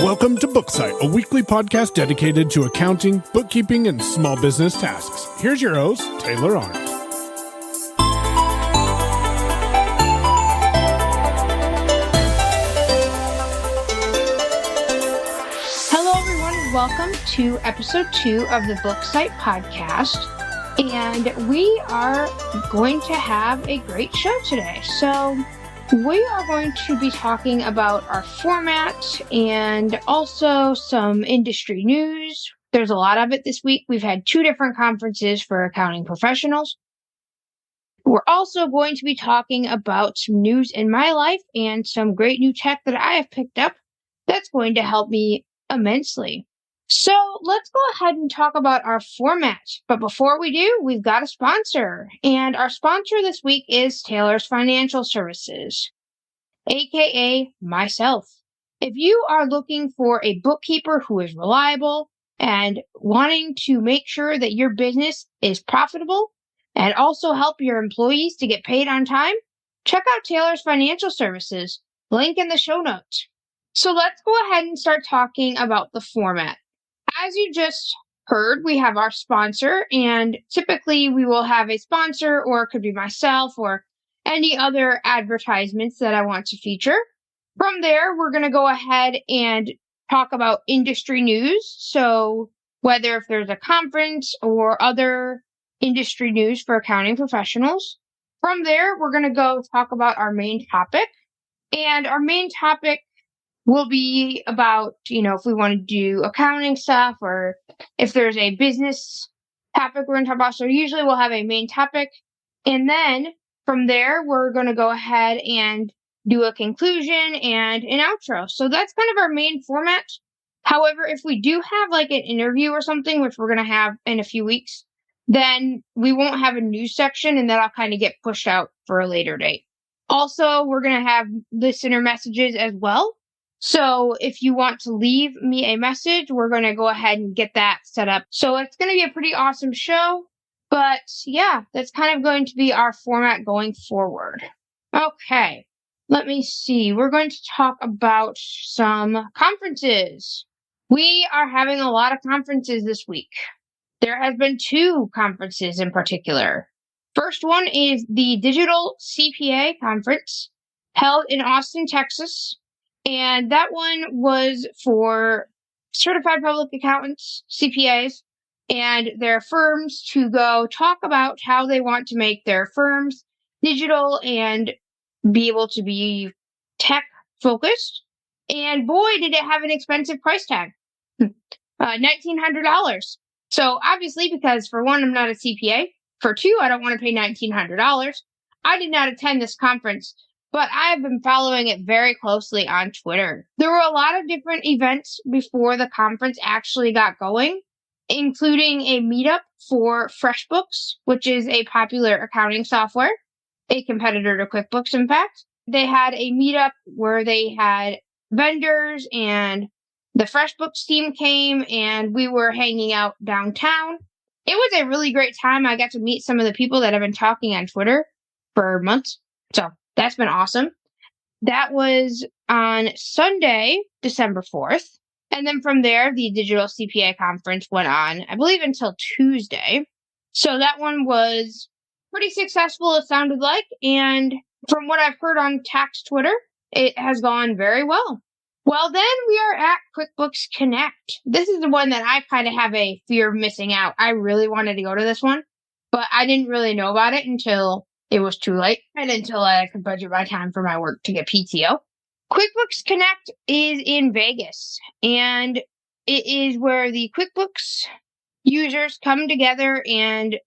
Welcome to BookSight, a weekly podcast dedicated to accounting, bookkeeping, and small business tasks. Here's your host, Taylor Arndt. Hello, everyone. Welcome to episode 2 of the BookSight Podcast. And we are going to have a great show today. So we are going to be talking about our format and also some industry news. There's a lot of it this week. We've had 2 different conferences for accounting professionals. We're also going to be talking about some news in my life and some great new tech that I have picked up that's going to help me immensely. So let's go ahead and talk about our format. But before we do, we've got a sponsor. And our sponsor this week is Taylor's Financial Services, aka myself. If you are looking for a bookkeeper who is reliable and wanting to make sure that your business is profitable and also help your employees to get paid on time, check out Taylor's Financial Services, link in the show notes. So let's go ahead and start talking about the format. As you just heard, we have our sponsor, and typically we will have a sponsor, or it could be myself or any other advertisements that I want to feature. From there, we're going to go ahead and talk about industry news. So whether if there's a conference or other industry news for accounting professionals. From there, we're going to go talk about our main topic. And our main topic will be about, if we want to do accounting stuff or if there's a business topic we're going to talk about. So usually we'll have a main topic. And then from there, we're going to go ahead and do a conclusion and an outro. So that's kind of our main format. However, if we do have like an interview or something, which we're going to have in a few weeks, then we won't have a news section and that'll kind of get pushed out for a later date. Also, we're going to have listener messages as well. So if you want to leave me a message, we're going to go ahead and get that set up. So it's going to be a pretty awesome show. But yeah, that's kind of going to be our format going forward. Okay, let me see. We're going to talk about some conferences. We are having a lot of conferences this week. There has been 2 conferences in particular. First one is the Digital CPA Conference held in Austin, Texas. And that one was for certified public accountants, CPAs, and their firms to go talk about how they want to make their firms digital and be able to be tech focused. And boy, did it have an expensive price tag, $1,900. So obviously, because for one, I'm not a CPA. For 2, I don't want to pay $1,900. I did not attend this conference, but I have been following it very closely on Twitter. There were a lot of different events before the conference actually got going, including a meetup for FreshBooks, which is a popular accounting software, a competitor to QuickBooks, in fact. They had a meetup where they had vendors and the FreshBooks team came and we were hanging out downtown. It was a really great time. I got to meet some of the people that have been talking on Twitter for months. So that's been awesome. That was on Sunday, December 4th. And then from there, the Digital CPA Conference went on, I believe, until Tuesday. So that one was pretty successful, it sounded like. And from what I've heard on tax Twitter, it has gone very well. Well, then we are at QuickBooks Connect. This is the one that I kind of have a fear of missing out. I really wanted to go to this one, but I didn't really know about it until it was too late and until I could budget my time for my work to get PTO. QuickBooks Connect is in Vegas, and it is where the QuickBooks users come together, and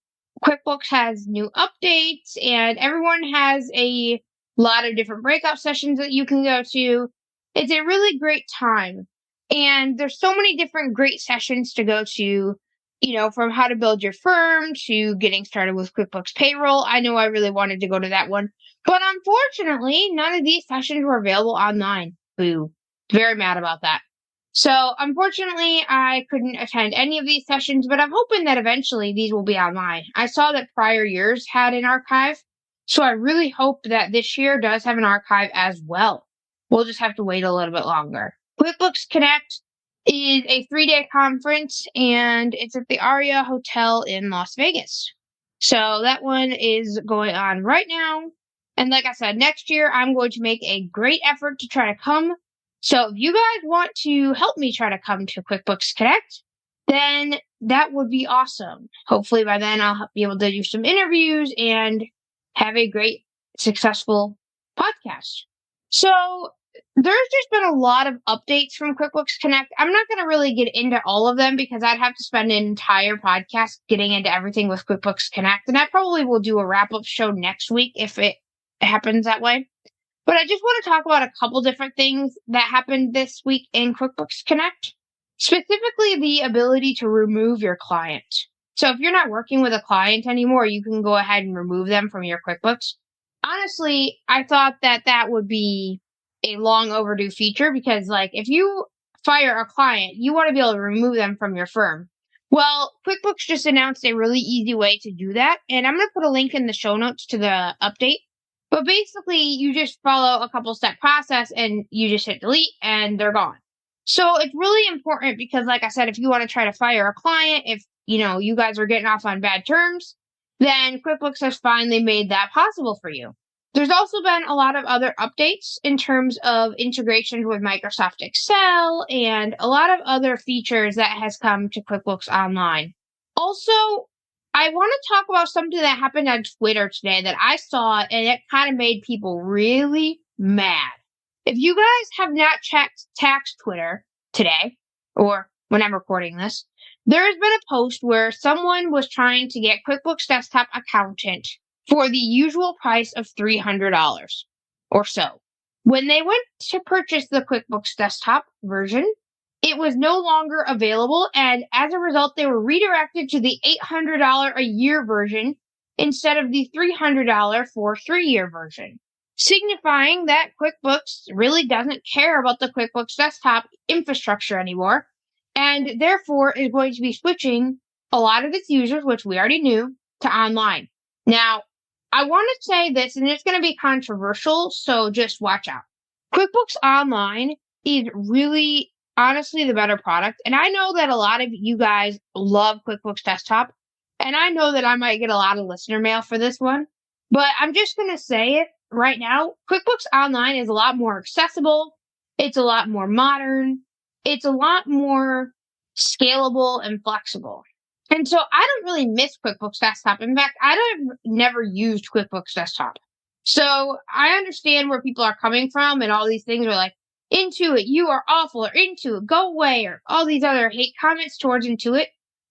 QuickBooks has new updates, and everyone has a lot of different breakout sessions that you can go to. It's a really great time, and there's so many different great sessions to go to, from how to build your firm to getting started with QuickBooks Payroll. I know I really wanted to go to that one, but unfortunately, none of these sessions were available online. Boo. Very mad about that. So unfortunately, I couldn't attend any of these sessions, but I'm hoping that eventually these will be online. I saw that prior years had an archive, so I really hope that this year does have an archive as well. We'll just have to wait a little bit longer. QuickBooks Connect is a 3-day conference, and it's at the Aria Hotel in Las Vegas. So that one is going on right now. And like I said, next year I'm going to make a great effort to try to come. So if you guys want to help me try to come to QuickBooks Connect, then that would be awesome. Hopefully by then I'll be able to do some interviews and have a great, successful podcast. So there's just been a lot of updates from QuickBooks Connect. I'm not going to really get into all of them because I'd have to spend an entire podcast getting into everything with QuickBooks Connect. And I probably will do a wrap-up show next week if it happens that way. But I just want to talk about a couple different things that happened this week in QuickBooks Connect. Specifically, the ability to remove your client. So if you're not working with a client anymore, you can go ahead and remove them from your QuickBooks. Honestly, I thought that would be a long overdue feature because, like, if you fire a client, you want to be able to remove them from your firm. Well, QuickBooks just announced a really easy way to do that, and I'm going to put a link in the show notes to the update. But basically, you just follow a couple-step process, and you just hit delete, and they're gone. So it's really important because, like I said, if you want to try to fire a client, if, you guys are getting off on bad terms, then QuickBooks has finally made that possible for you. There's also been a lot of other updates in terms of integrations with Microsoft Excel and a lot of other features that has come to QuickBooks Online. Also, I want to talk about something that happened on Twitter today that I saw, and it kind of made people really mad. If you guys have not checked Tax Twitter today, or when I'm recording this, there has been a post where someone was trying to get QuickBooks Desktop Accountant for the usual price of $300 or so. When they went to purchase the QuickBooks Desktop version, it was no longer available, and as a result, they were redirected to the $800 a year version instead of the $300 for 3-year version, signifying that QuickBooks really doesn't care about the QuickBooks Desktop infrastructure anymore, and therefore is going to be switching a lot of its users, which we already knew, to online. Now, I want to say this, and it's going to be controversial, so just watch out. QuickBooks Online is really, honestly, the better product, and I know that a lot of you guys love QuickBooks Desktop, and I know that I might get a lot of listener mail for this one, but I'm just going to say it right now. QuickBooks Online is a lot more accessible, it's a lot more modern, it's a lot more scalable and flexible. And so I don't really miss QuickBooks Desktop. In fact, I've never used QuickBooks Desktop. So I understand where people are coming from, and all these things are like, Intuit, you are awful, or Intuit, go away, or all these other hate comments towards Intuit.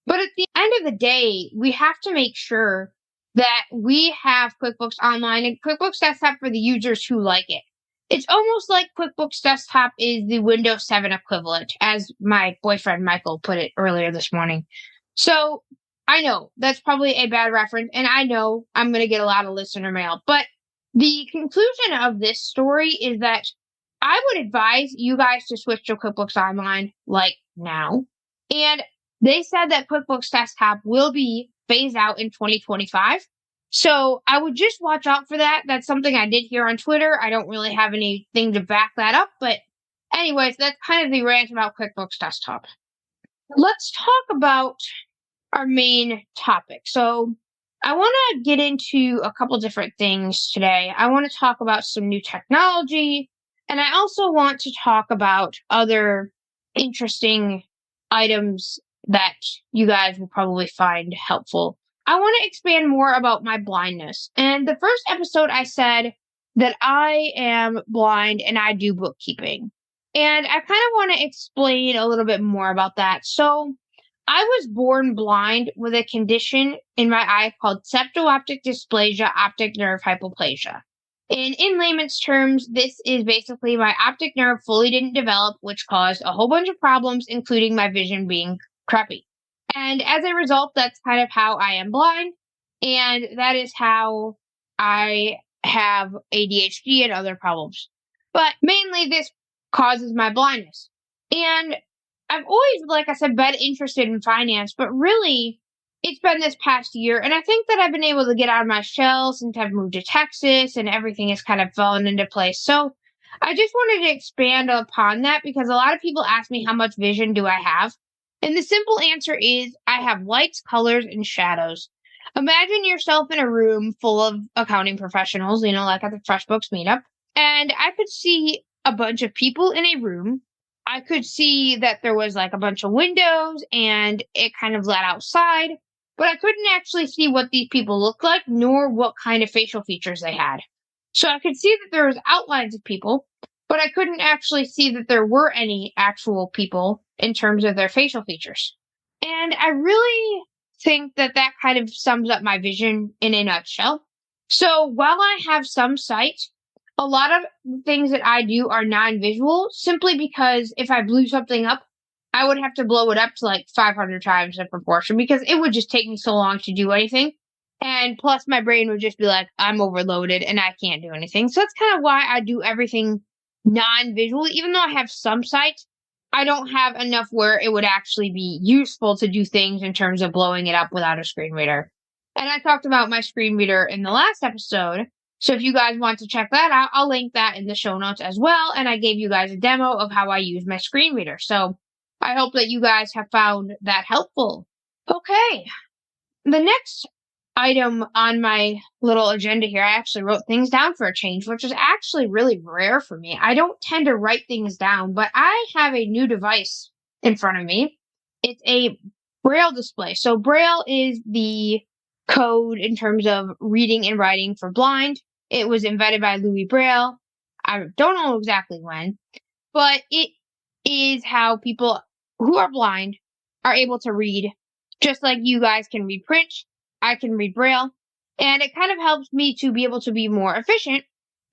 But at the end of the day, we have to make sure that we have QuickBooks Online and QuickBooks Desktop for the users who like it. It's almost like QuickBooks Desktop is the Windows 7 equivalent, as my boyfriend Michael put it earlier this morning. So I know that's probably a bad reference, and I know I'm going to get a lot of listener mail. But the conclusion of this story is that I would advise you guys to switch to QuickBooks Online like now. And they said that QuickBooks Desktop will be phased out in 2025. So I would just watch out for that. That's something I did hear on Twitter. I don't really have anything to back that up. But anyways, that's kind of the rant about QuickBooks Desktop. Let's talk about our main topic. So I want to get into a couple different things today. I want to talk about some new technology, and I also want to talk about other interesting items that you guys will probably find helpful. I want to expand more about my blindness. And the first episode, I said that I am blind and I do bookkeeping. And I kind of want to explain a little bit more about that. So I was born blind with a condition in my eye called septo-optic dysplasia optic nerve hypoplasia. And in layman's terms, this is basically my optic nerve fully didn't develop, which caused a whole bunch of problems, including my vision being crappy. And as a result, that's kind of how I am blind. And that is how I have ADHD and other problems. But mainly this causes my blindness. And I've always, like I said, been interested in finance, but really it's been this past year. And I think that I've been able to get out of my shell since I've moved to Texas and everything has kind of fallen into place. So I just wanted to expand upon that because a lot of people ask me how much vision do I have? And the simple answer is I have lights, colors, and shadows. Imagine yourself in a room full of accounting professionals, like at the FreshBooks meetup, and I could see a bunch of people in a room. I could see that there was like a bunch of windows and it kind of led outside, but I couldn't actually see what these people looked like nor what kind of facial features they had. So I could see that there was outlines of people, but I couldn't actually see that there were any actual people in terms of their facial features. And I really think that that kind of sums up my vision in a nutshell. So while I have some sight, a lot of things that I do are non-visual simply because if I blew something up, I would have to blow it up to like 500 times the proportion because it would just take me so long to do anything. And plus, my brain would just be like, I'm overloaded and I can't do anything. So that's kind of why I do everything non-visually. Even though I have some sight, I don't have enough where it would actually be useful to do things in terms of blowing it up without a screen reader. And I talked about my screen reader in the last episode. So if you guys want to check that out, I'll link that in the show notes as well. And I gave you guys a demo of how I use my screen reader. So I hope that you guys have found that helpful. Okay. The next item on my little agenda here, I actually wrote things down for a change, which is actually really rare for me. I don't tend to write things down, but I have a new device in front of me. It's a Braille display. So Braille is the code in terms of reading and writing for blind. It was invented by Louis Braille. I don't know exactly when, but it is how people who are blind are able to read, just like you guys can read print. I can read Braille, and it kind of helps me to be able to be more efficient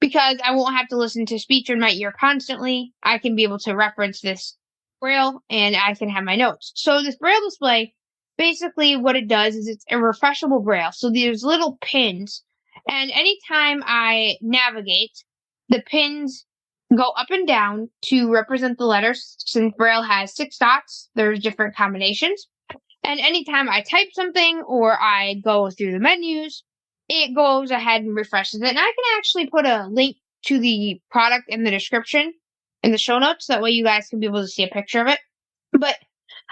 because I won't have to listen to speech in my ear constantly. I can be able to reference this Braille and I can have my notes. So this Braille display, basically what it does is it's a refreshable Braille. So there's little pins, and anytime I navigate, the pins go up and down to represent the letters. Since Braille has 6 dots, there's different combinations. And anytime I type something or I go through the menus, it goes ahead and refreshes it. And I can actually put a link to the product in the description in the show notes. That way you guys can be able to see a picture of it. But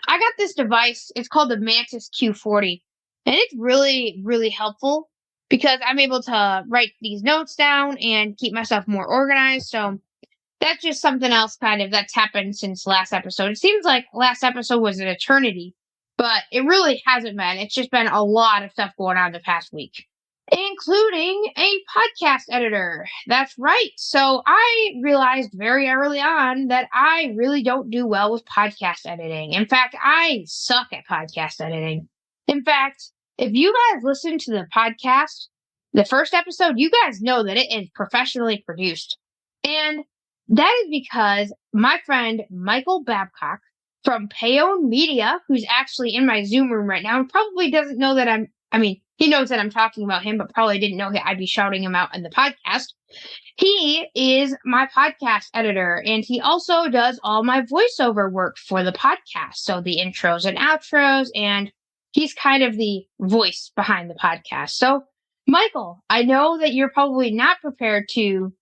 I got this device. It's called the Mantis Q40. And it's really, really helpful because I'm able to write these notes down and keep myself more organized. So that's just something else kind of that's happened since last episode. It seems like last episode was an eternity. But it really hasn't been. It's just been a lot of stuff going on the past week, including a podcast editor. That's right. So I realized very early on that I really don't do well with podcast editing. In fact, I suck at podcast editing. In fact, if you guys listen to the podcast, the first episode, you guys know that it is professionally produced. And that is because my friend Michael Babcock from Payon Media, who's actually in my Zoom room right now and probably doesn't know that he knows that I'm talking about him, but probably didn't know I'd be shouting him out in the podcast. He is my podcast editor, and he also does all my voiceover work for the podcast. So the intros and outros, and he's kind of the voice behind the podcast. So, Michael, I know that you're probably not prepared to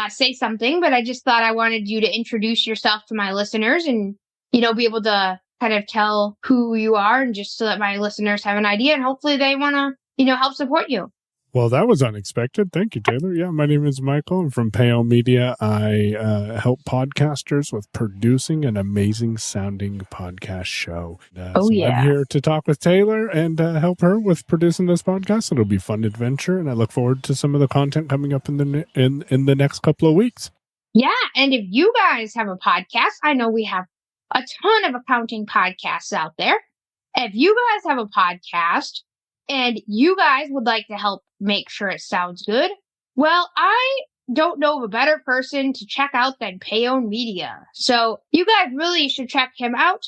say something, but I just thought I wanted you to introduce yourself to my listeners and be able to kind of tell who you are, and just so that my listeners have an idea and hopefully they want to, help support you. Well, that was unexpected. Thank you, Taylor. Yeah, my name is Michael. I'm from Payon Media. I help podcasters with producing an amazing sounding podcast show. I'm here to talk with Taylor and help her with producing this podcast. It'll be a fun adventure, and I look forward to some of the content coming up in the next couple of weeks. Yeah, and if you guys have a podcast, I know we have a ton of accounting podcasts out there. If you guys have a podcast and you guys would like to help make sure it sounds good, well, I don't know of a better person to check out than Payon Media. So you guys really should check him out.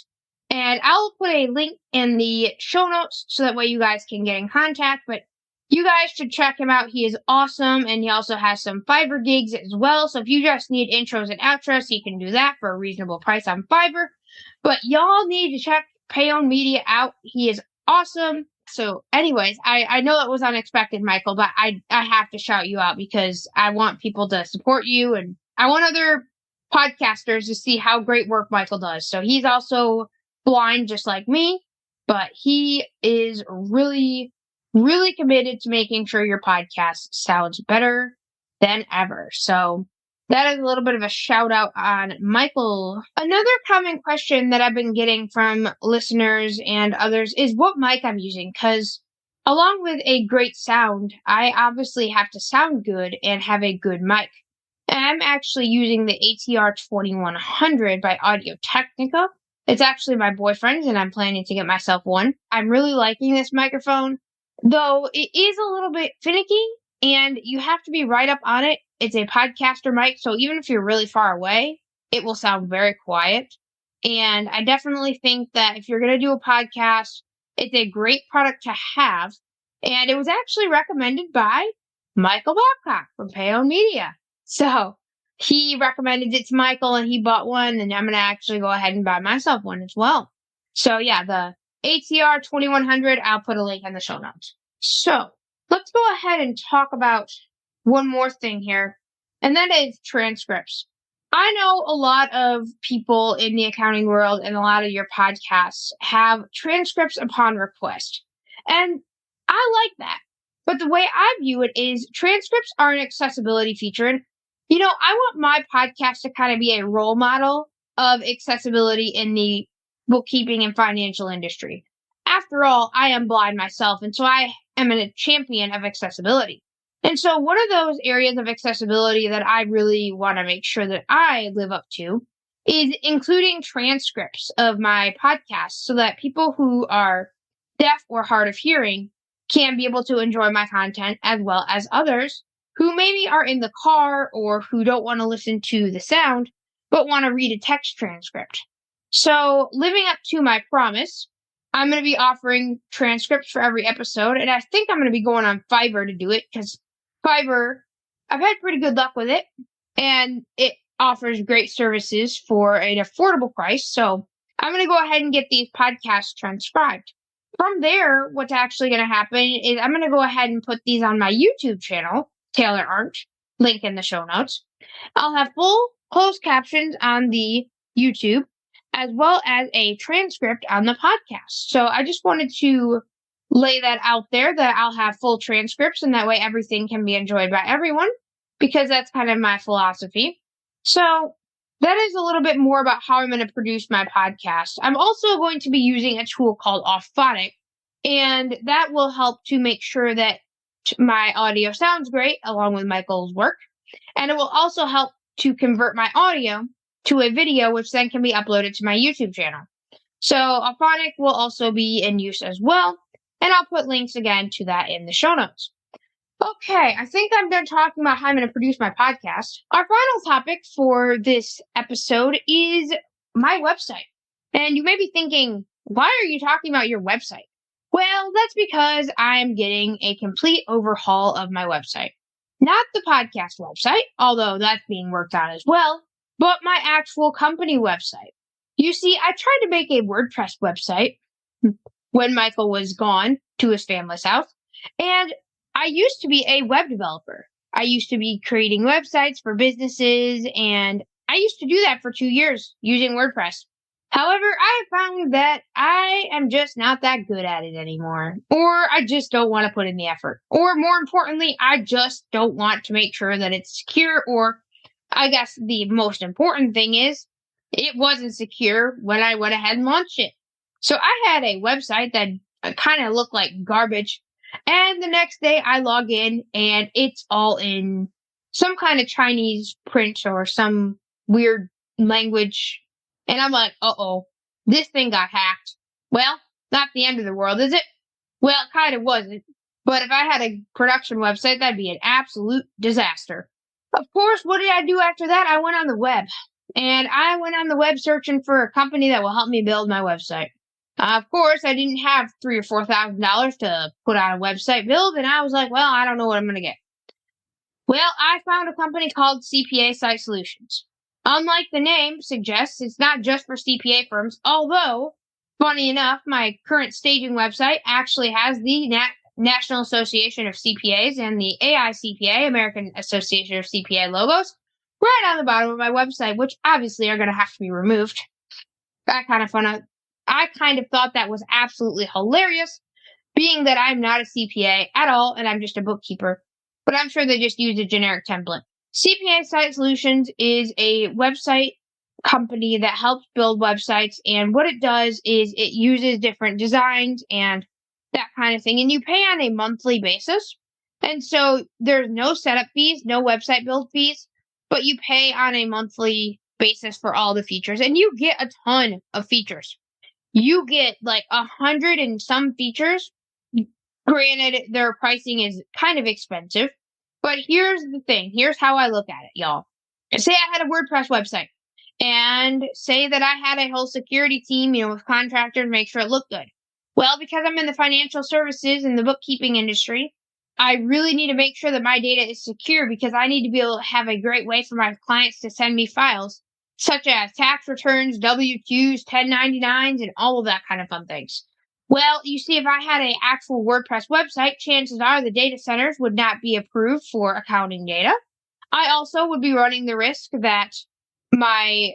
And I'll put a link in the show notes so that way you guys can get in contact. But you guys should check him out. He is awesome. And he also has some Fiverr gigs as well. So if you just need intros and outros, you can do that for a reasonable price on Fiverr. But y'all need to check Payon Media out. He is awesome. So anyways, I know that was unexpected, Michael, but I have to shout you out because I want people to support you and I want other podcasters to see how great work Michael does. So he's also blind just like me, but he is really, really committed to making sure your podcast sounds better than ever. So that is a little bit of a shout out on Michael. Another common question that I've been getting from listeners and others is what mic I'm using, because along with a great sound, I obviously have to sound good and have a good mic. And I'm actually using the ATR 2100 by Audio-Technica. It's actually my boyfriend's, and I'm planning to get myself one. I'm really liking this microphone, though it is a little bit finicky, and you have to be right up on it. It's a podcaster mic, so even if you're really far away, it will sound very quiet. And I definitely think that if you're going to do a podcast, it's a great product to have. And it was actually recommended by Michael Babcock from Payon Media. So he recommended it to Michael and he bought one, and I'm going to actually go ahead and buy myself one as well. So yeah, the ATR 2100, I'll put a link in the show notes. So let's go ahead and talk about one more thing here, and that is transcripts. I know a lot of people in the accounting world and a lot of your podcasts have transcripts upon request. And I like that. But the way I view it is transcripts are an accessibility feature. And, I want my podcast to kind of be a role model of accessibility in the bookkeeping and financial industry. After all, I am blind myself, and so I am a champion of accessibility. And so one of those areas of accessibility that I really want to make sure that I live up to is including transcripts of my podcast so that people who are deaf or hard of hearing can be able to enjoy my content, as well as others who maybe are in the car or who don't want to listen to the sound but want to read a text transcript. So living up to my promise, I'm going to be offering transcripts for every episode, and I think I'm going to be going on Fiverr to do it because Fiverr, I've had pretty good luck with it, and it offers great services for an affordable price. So I'm going to go ahead and get these podcasts transcribed. From there, what's actually going to happen is I'm going to go ahead and put these on my YouTube channel, Taylor Arndt, link in the show notes. I'll have full closed captions on the YouTube, as well as a transcript on the podcast. So I just wanted to lay that out there, that I'll have full transcripts, and that way everything can be enjoyed by everyone, because that's kind of my philosophy. So that is a little bit more about how I'm going to produce my podcast. I'm also going to be using a tool called Auphonic, and that will help to make sure that my audio sounds great along with Michael's work. And it will also help to convert my audio to a video, which then can be uploaded to my YouTube channel. So Auphonic will also be in use as well. And I'll put links again to that in the show notes. Okay, I think I'm done talking about how I'm going to produce my podcast. Our final topic for this episode is my website. And you may be thinking, why are you talking about your website? Well, that's because I'm getting a complete overhaul of my website. Not the podcast website, although that's being worked on as well, but my actual company website. You see, I tried to make a WordPress website when Michael was gone to his family's house, and I used to be a web developer. I used to be creating websites for businesses, and I used to do that for 2 years using WordPress. However, I have found that I am just not that good at it anymore, or I just don't want to put in the effort, or more importantly, I just don't want to make sure that it's secure, or I guess the most important thing is it wasn't secure when I went ahead and launched it. So I had a website that kind of looked like garbage, and the next day I log in and it's all in some kind of Chinese print or some weird language. And I'm like, uh-oh, this thing got hacked. Well, not the end of the world, is it? Well, it kind of wasn't. But if I had a production website, that'd be an absolute disaster. Of course, what did I do after that? I went on the web. And I went on the web searching for a company that will help me build my website. Of course, I didn't have $3,000 or $4,000 to put on a website build, and I was like, well, I don't know what I'm going to get. Well, I found a company called CPA Site Solutions. Unlike the name suggests, it's not just for CPA firms, although, funny enough, my current staging website actually has the National Association of CPAs and the AICPA, American Association of CPA logos, right on the bottom of my website, which obviously are going to have to be removed. I kind of thought that was absolutely hilarious, being that I'm not a CPA at all and I'm just a bookkeeper. But I'm sure they just use a generic template. CPA Site Solutions is a website company that helps build websites, and what it does is it uses different designs and that kind of thing, and you pay on a monthly basis. And so there's no setup fees, no website build fees, but you pay on a monthly basis for all the features, and you get a ton of features. You get like 100 and some features. Granted, their pricing is kind of expensive, but here's the thing. Here's how I look at it, y'all. Say I had a WordPress website, and say that I had a whole security team, with contractors, make sure it looked good. Well, because I'm in the financial services and the bookkeeping industry, I really need to make sure that my data is secure, because I need to be able to have a great way for my clients to send me files, such as tax returns, W-2s, 1099s, and all of that kind of fun things. Well, you see, if I had an actual WordPress website, chances are the data centers would not be approved for accounting data. I also would be running the risk that my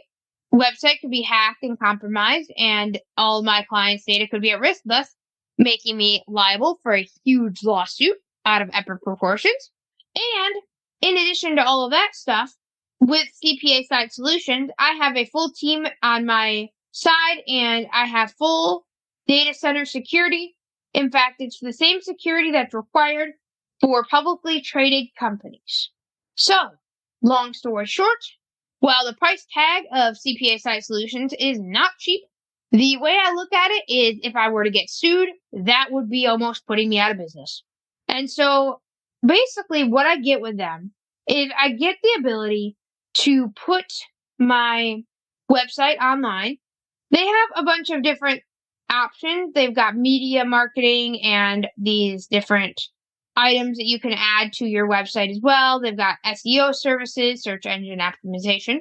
website could be hacked and compromised, and all my clients' data could be at risk, thus making me liable for a huge lawsuit out of epic proportions. And in addition to all of that stuff, with CPA Site Solutions, I have a full team on my side, and I have full data center security. In fact, it's the same security that's required for publicly traded companies. So, long story short, while the price tag of CPA Site Solutions is not cheap, the way I look at it is if I were to get sued, that would be almost putting me out of business. And so basically what I get with them is I get the ability to put my website online. They have a bunch of different options. They've got media marketing and these different items that you can add to your website as well. They've got SEO services, search engine optimization,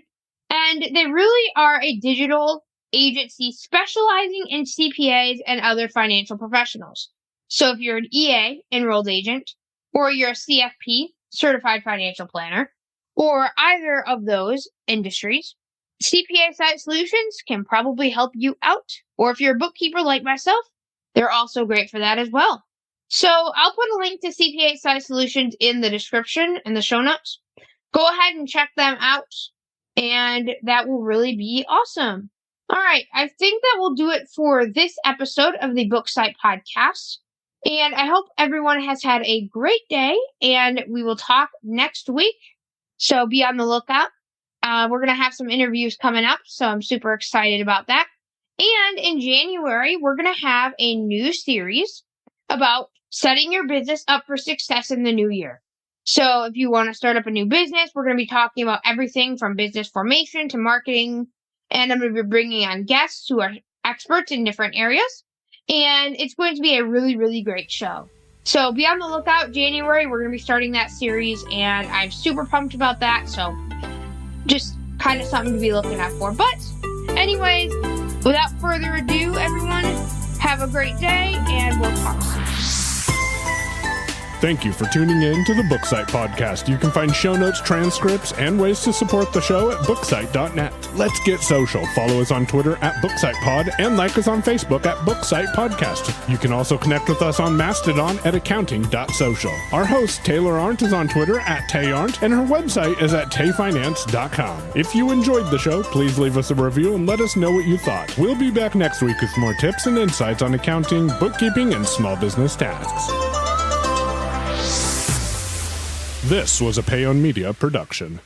and they really are a digital agency specializing in CPAs and other financial professionals. So if you're an EA, enrolled agent, or you're a CFP, certified financial planner, or either of those industries, CPA Site Solutions can probably help you out. Or if you're a bookkeeper like myself, they're also great for that as well. So I'll put a link to CPA Site Solutions in the description and the show notes. Go ahead and check them out, and that will really be awesome. All right, I think that will do it for this episode of the BookSight Podcast. And I hope everyone has had a great day, and we will talk next week. So be on the lookout. We're going to have some interviews coming up, so I'm super excited about that. And in January, we're going to have a new series about setting your business up for success in the new year. So if you want to start up a new business, we're going to be talking about everything from business formation to marketing. And I'm going to be bringing on guests who are experts in different areas. And it's going to be a really, really great show. So be on the lookout. January, we're going to be starting that series, and I'm super pumped about that. So just kind of something to be looking out for. But anyways, without further ado, everyone, have a great day, and we'll talk soon. Thank you for tuning in to the BookSight Podcast. You can find show notes, transcripts, and ways to support the show at BookSight.net. Let's get social. Follow us on Twitter at BookSightPod and like us on Facebook at BookSight Podcast. You can also connect with us on Mastodon at accounting.social. Our host, Taylor Arndt, is on Twitter at TayArndt, and her website is at tayfinance.com. If you enjoyed the show, please leave us a review and let us know what you thought. We'll be back next week with more tips and insights on accounting, bookkeeping, and small business tasks. This was a Payon Media production.